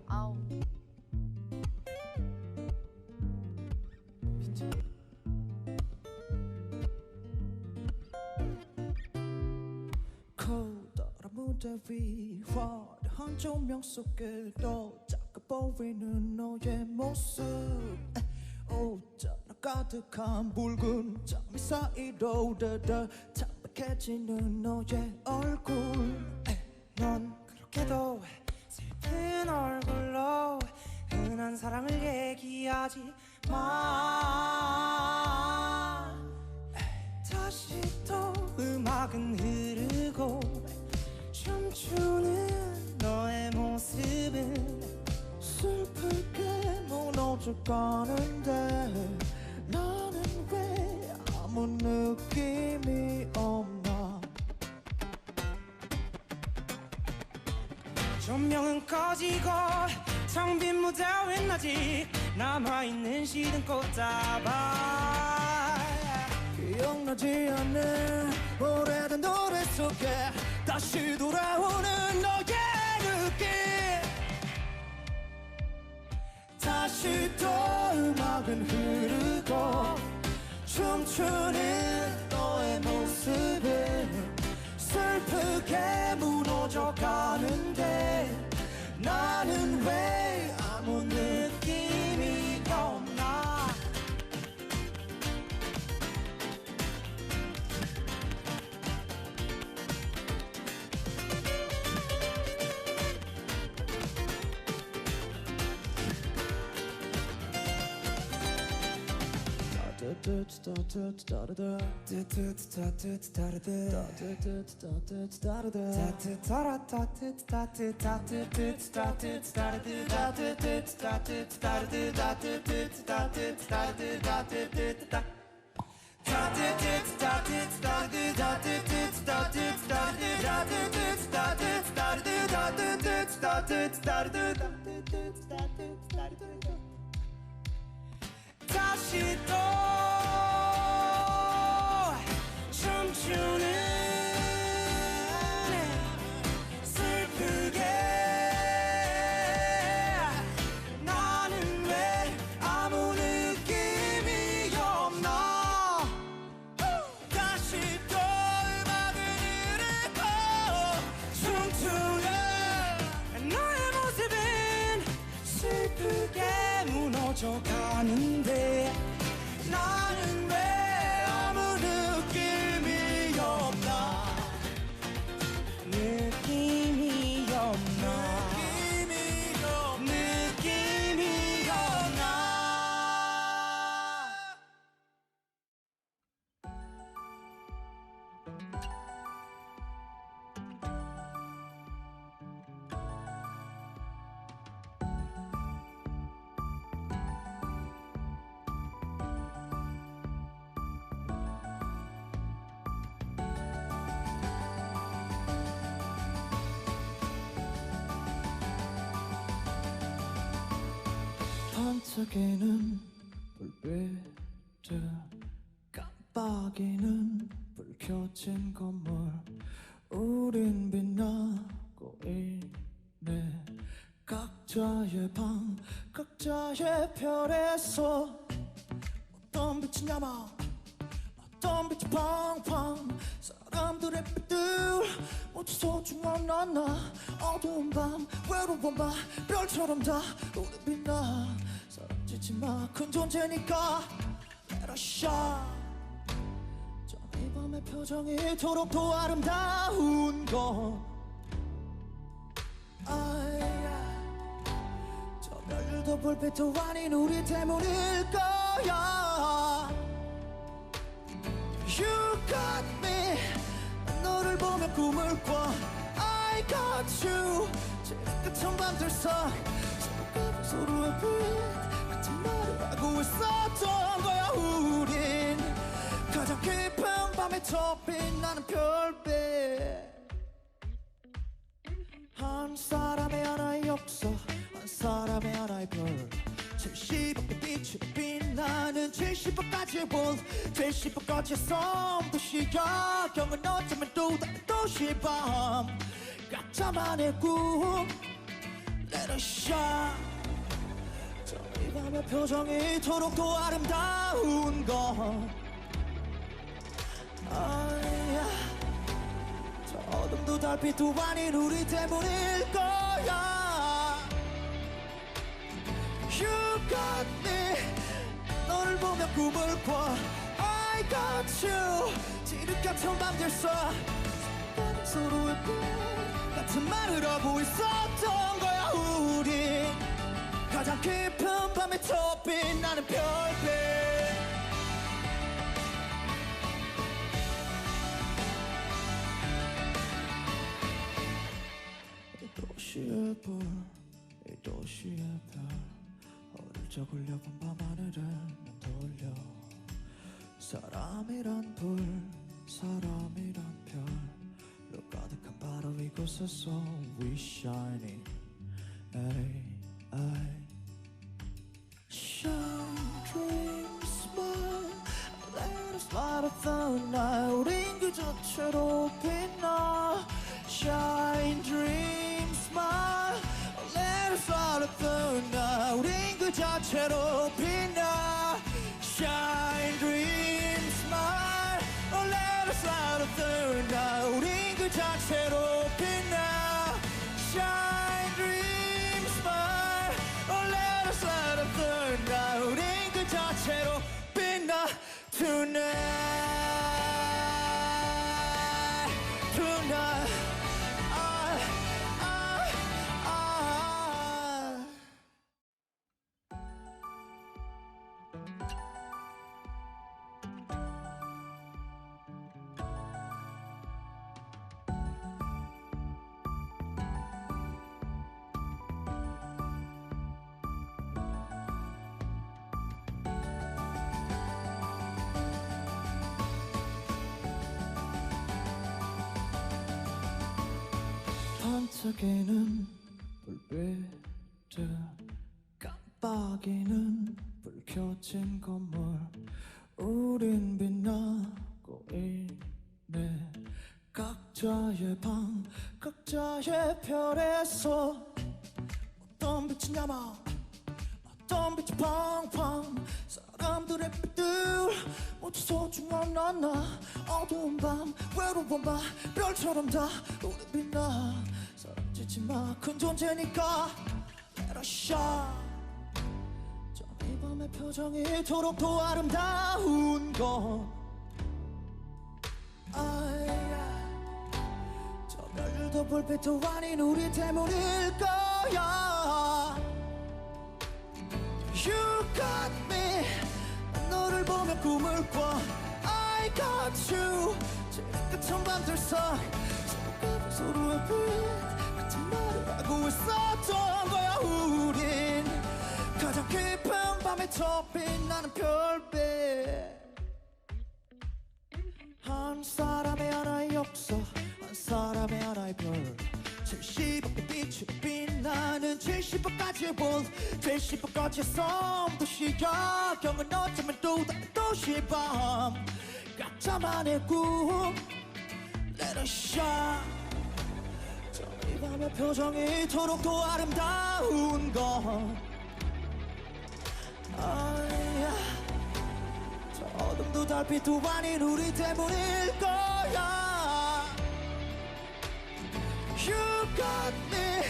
아우. 커다란 무대 위 화려한 조명 속에도 작아 보이는 너의 모습 옷자락 가득한 붉은 장미 사이로 드드 창백해지는 너의 얼굴 넌 그렇게도 슬픈 얼굴로 흔한 사랑을 얘기하지 마. 다시 또 음악은 흐르고 춤추는 너의 모습은 슬프게 무너져 가는데 나는 왜 아무 느낌이 없나. 조명은 꺼지고 텅 빈 무대 윈 아직 남아있는 시든 꽃다발 기억나지 않는 오래된 노래 속에 다시 돌아오는 너의 느낌. 다시 또 음악은 흐르고 춤추는 너의 모습은 슬프게 무너져 가는데 나는 왜 아무 느낌이 없나. 다시 또 춤추는 슬프게 나는 왜 아무 느낌이 없나. 다시 또 음악을 흐르고 춤추는 너의 모습은 슬프게 무너져 가는데 나는 왜 아무 느낌이 없나. 느낌이 없나. 느낌이 없나. 반짝이는 불빛들 깜빡이는 불 켜진 건물 우린 빛나고 있네. 각자의 방 각자의 별에서 어떤 빛이 남아 어떤 빛이 팡팡. 사람들의 빛들 모두 소중한 나 어두운 밤 외로운 밤 별처럼 다 우리 빛나. 사라지지 마 큰 존재니까 Let us shine. 저 이 밤의 표정이 이토록 더 아름다운 건 저 별들도 불빛도 아닌 우리 때문일 거야. You got me. 난 너를 보며 꿈을 꿔. I got you. 제일 끝한 밤들 사 서로의 빛 같은 말을 하고 있었던 거야. 우린 가장 깊은 밤에 더 빛나는 별빛. 한 사람의 하나의 역사 한 사람의 하나의 별 70억의 빛으로 빛나는 70억까지의 볼 70억까지의 섬 도시야. 영은 어쩌면 또 다른 도시 밤 각자만의 꿈 Let us shine. 저 이 밤의 표정이 이토록 또 아름다운 건 저 어둠도 달빛도 아닌 우리 때문일 거야. You got me. 너를 보며 꿈을 꿔. I got you. 지륵같은 밤들 써 서로의 꿈 같은 말을 하고 있었던 거야. 우리 가장 깊은 밤에 더 빛나는 별빛. 이 도시의 불, 이 도시의 별, 어릴 적 흘려본 밤하늘을 돌려. 사람이란 불, 사람이란 별로 가득한 바로 이곳에서 we shining. ay, ay. Shine, dream, smile. Let us light up the night. 우린 그 자체로 빛나. Shine, dream, smile. Let us light up the night. 우린 그 자체로 빛나. Shine, dream, smile. Let us light up the night. 우린 그 자체로 빛나. Shine, dream, smile. Let us light up the night. 우린 그 자체로 빛나. Tonight, tonight. 반짝이는 불빛들, 깜빡이는 불 켜진 건물. 우린 빛나고 있네. 각자의 방, 각자의 별에서 어떤 빛이 남아, 어떤 빛이 팡팡. 사람들의 빛들 모두 소중한 나. 어두운 밤, 외로운 밤, 별처럼 다 우리 빛나. 사라지지 마, 큰 존재니까. Let us shine. 저 이 밤의 표정이 이토록 더 아름다운 건 저 별도 불빛도 아닌 우리 때문일 거야. You got me. 너를 보며 꿈을 꿔. I got you. 지긋한 밤들 사 서로의 빛 같은 말을 하고 있었던 거야. 우린 가장 깊은 밤에 더 빛나는 별빛. 한 사람의 하나의 역사, 한 사람의 하나의 별. 70억의 빛으로 빛나는 70억 가지의 볼. 70억 가지의 섬. 도시야 경은 어쩌면 또 다른 도시밤. 각자만의 꿈. Let us shine. 저 이 밤의 표정이 이토록 더 아름다운 건 저 어둠도 달빛도 아닌 우리 때문일 거야. You got me.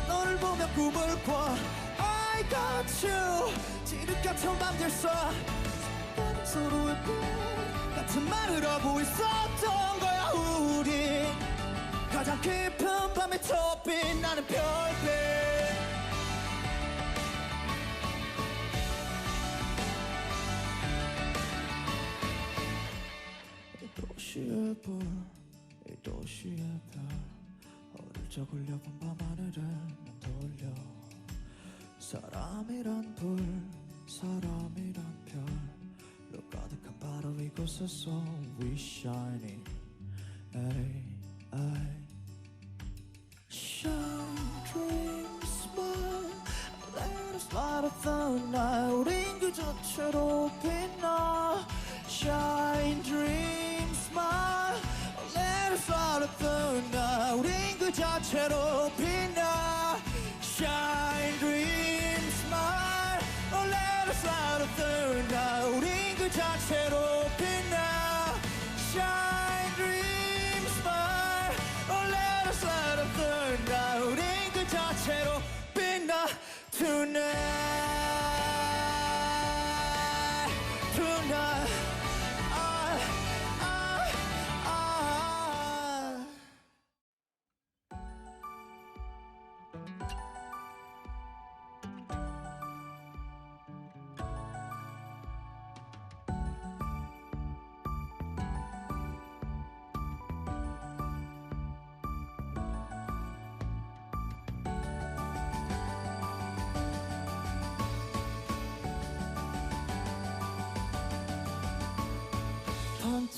너를 보며 꿈을 꿔. I got you. 지륵같은 밤들 써 서로의 꿈 같은 말을 하고 있었던 거야. 우리 가장 깊은 밤에 더 빛나는 별빛. 이 도시의 불, 이 도시의 별, 어릴 적 흘려본 밤하늘을 돌려. 사람이란 불, 사람이란 별로 가득한 바로 이곳에서 we shining. ay, ay. Shine, dream, smile. Let us light up the night. 우린 그 자체로 빛나. Shine, dream, smile. Let us light up the night. 우린 그 자체로 빛나. Shine.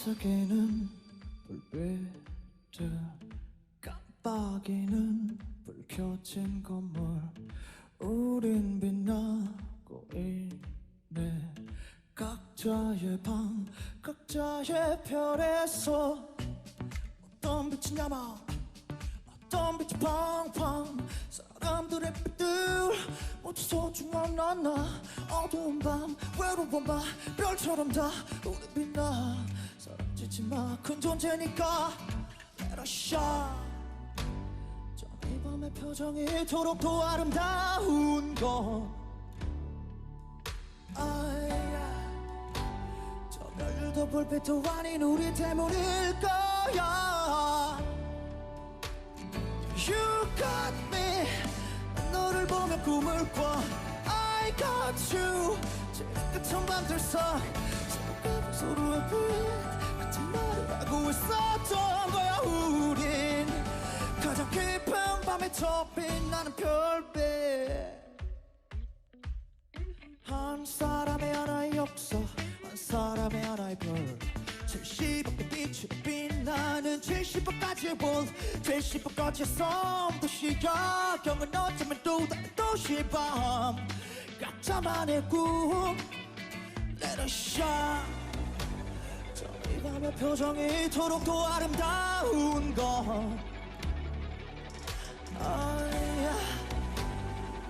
반짝이는 불빛들 깜빡이는 불 켜진 건물 우린 빛나고 있네 각자의 방 각자의 별에서 어떤 빛이 남아 어떤 빛이 팡팡 사람들의 빛들 모두 소중한 나 어두운 밤 외로운 밤 별처럼 다 우리 빛나 사라지지 마 큰 존재니까 Let us shine 저 이 밤의 표정이 이토록 더 아름다운 건 저 별들도 불빛도 아닌 우리 때문일 거야 You got me 너를 보며 꿈을 꿔 I got you 제일 끝은 밤들 사 서로의 빛 같은 말을 하고 있었던 거야 우린 가장 깊은 밤에 더 빛나는 별빛 한 사람의 하나의 역사 한 사람의 하나의 별 70억의 빛이 빛나는 70억까지의 world 70억까지의 섬 도시야 경은 어쩌면 또 다른 도시밤 각자만의 꿈 Let us shine 저 이 밤의 표정이 이토록 더 아름다운 건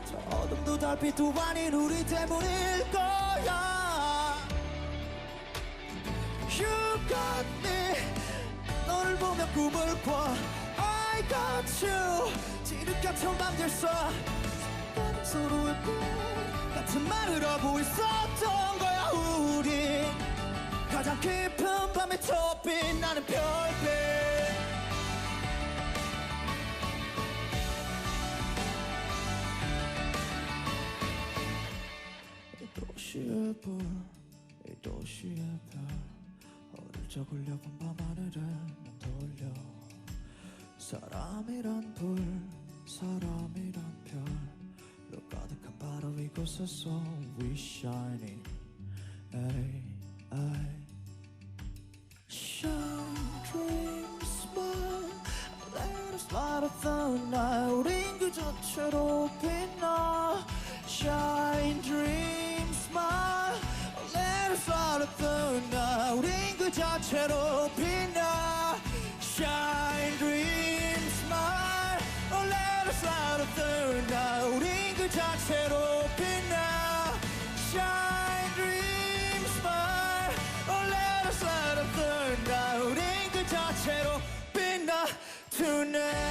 저 어둠도 달빛도 아닌 우리 때문일 거야 You got me 너를 보며 꿈을 꿔 I got you 지륵 같은 밤들 써 서로의 꿈 같은 말을 하고 있었던 거야 우린 가장 깊은 밤에 더 빛나는 별빛 도시의 불, 이 도시의 별 어릴 적 흘려본 밤하늘을 난 돌려 사람이란 불, 사람이란 별로 가득한 바로 이곳에서 We shining Shine, dream, smile Let us light up the night 우린 그 자체로 빛나 Shine, dream, smile Let us light up the night 우린 그 자체로 빛나 Shine, dream, smile Let us light up the night 우린 그 자체로 빛나 Shine, dream, smile Let us light up the night 우린 그 자체로 빛나 Tonight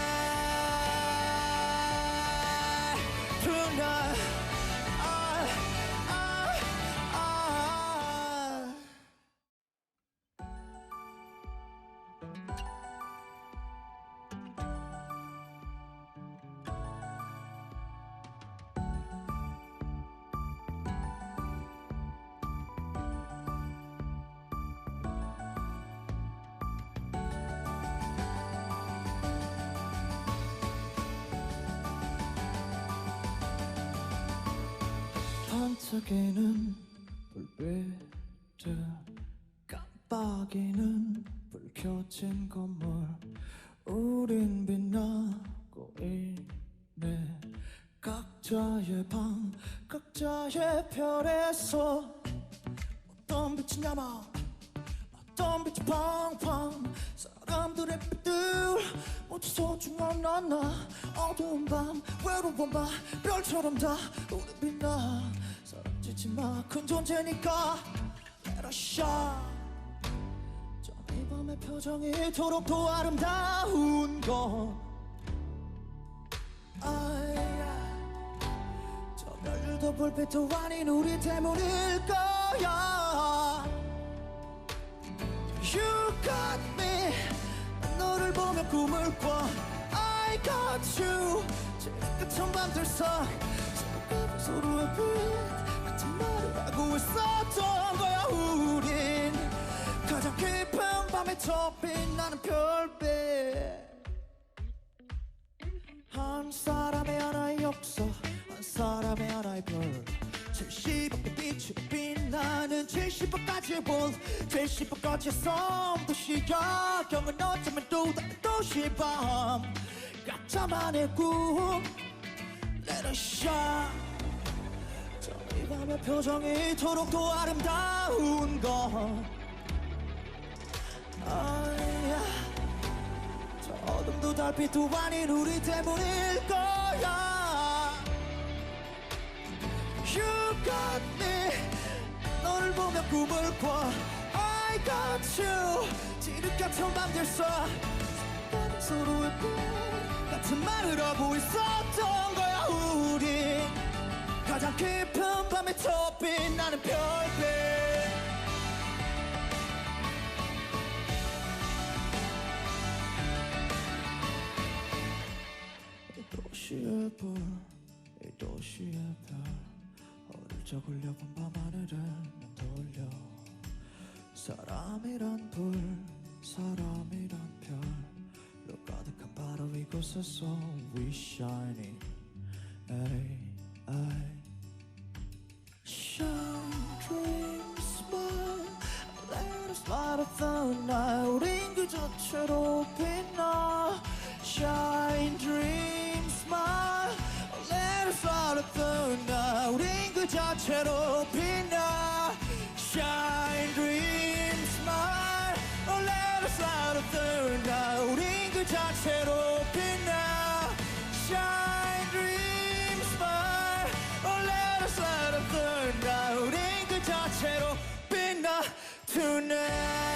반짝이는 불빛들 깜빡이는 불 켜진 건물 우린 빛나고 있네 각자의 방 각자의 별에서 어떤 빛이 남아 어떤 빛이 팡팡 사람들의 빛들 모두 소중한 나 어두운 밤 외로운 밤 별처럼 다 우리 빛나 사라지지 마 큰 존재니까 Let us shine 저 이 밤의 표정이 이토록 더 아름다운 건 저 별들도 불빛도 아닌 우리 때문일 거야 You got me 너를 보며 꿈을 꿔 I got you 제일 끝은 밤들 사 서로의 빛 같은 말을 하고 있었던 거야 우린 가장 깊은 밤에 더 빛나는 별빛 한 사람의 하나의 역사 한 사람의 하나의 별 70억의 빛이 빛나 나는 70번까지 볼 70번까지 썸도 시작 경은 어쩌면 또 다른 도시밤 가짜만의 꿈 Let us shine 이 밤의 표정이 이토록 또 아름다운 건 저 어둠도 달빛도 아닌 우리 때문일 거야 You got me 너를 보며 꿈을 꿔 I got you 지륵 같은 밤들 써 서로의 꿈 같은 말을 하고 있었던 거야 우리 가장 깊은 밤에 더 빛나는 별빛 도시의 불, 이 도시의 별 어릴 적 흘려본 밤하늘을 돌려 사람이란 불, 사람이란 별로 가득한 바로 이곳에서 We shining ay, ay. Shine, dream, smile Let us light up the night 우린 그 자체로 빛나 Shine, dream, smile Let us light up the night 우린 그 자체로 빛나 Shine, dream, smile Let us light up the night 우린 그 자체로 빛나 Shine, dream, smile Let us light up the night 우린 그 자체로 빛나 Tonight